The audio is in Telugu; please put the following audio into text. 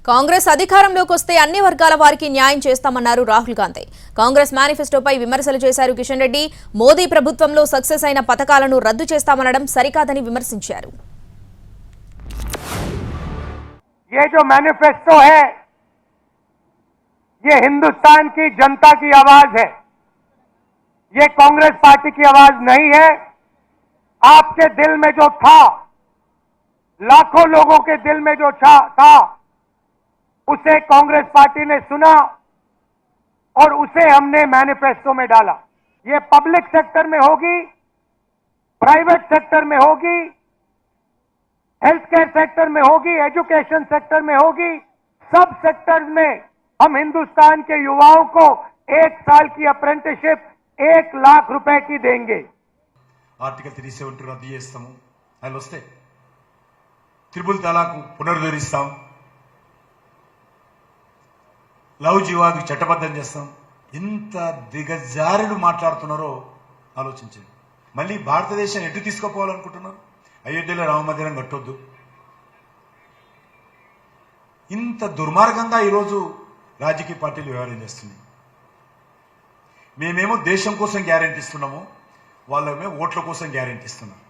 కాంగ్రెస్ అధికారంలోకి వస్తే అన్ని వర్గాల వారికి న్యాయం చేస్తామన్నారు రాహుల్ గాంధీ. కాంగ్రెస్ మేనిఫెస్టోపై విమర్శలు చేశారు కిషన్ రెడ్డి. మోదీ ప్రభుత్వంలో సక్సెస్ అయిన పథకాలను రద్దు చేస్తామనడం సరికాదని విమర్శించారు. ये जो मैनिफेस्टो है ये हिंदुस्तान की जनता की आवाज है, ये कांग्रेस पार्टी की आवाज नहीं है। आपके दिल में जो था, लाखों लोगों के दिल में जो था उसे कांग्रेस पार्टी ने सुना और उसे हमने मैनिफेस्टो में डाला। ये पब्लिक सेक्टर में होगी, प्राइवेट सेक्टर में होगी, हेल्थ केयर सेक्टर में होगी, एजुकेशन सेक्टर में होगी, सब सेक्टर्स में हम हिंदुस्तान के युवाओं को 1 साल की अप्रेंटिसशिप 1 लाख रुपए की देंगे। आर्टिकल 370 రద్దు చేస్తాము, అది వస్తే త్రిపుల్ తలాక్ పునరుద్ధరిస్తాం, లవ్ జిహాద్ చట్టబద్ధం చేస్తాం. ఎంత దిగజారులు మాట్లాడుతున్నారో ఆలోచించండి. మళ్ళీ భారతదేశాన్ని ఎటు తీసుకుపోవాలనుకుంటున్నారు? అయోధ్యలో రామ మందిరం కట్టొద్దు. ఇంత దుర్మార్గంగా ఈరోజు రాజకీయ పార్టీలు వ్యవహారం చేస్తున్నాయి. మేమేమో దేశం కోసం గ్యారెంటీ ఇస్తున్నాము, వాళ్ళేమో ఓట్ల కోసం గ్యారెంటీ ఇస్తున్నాం.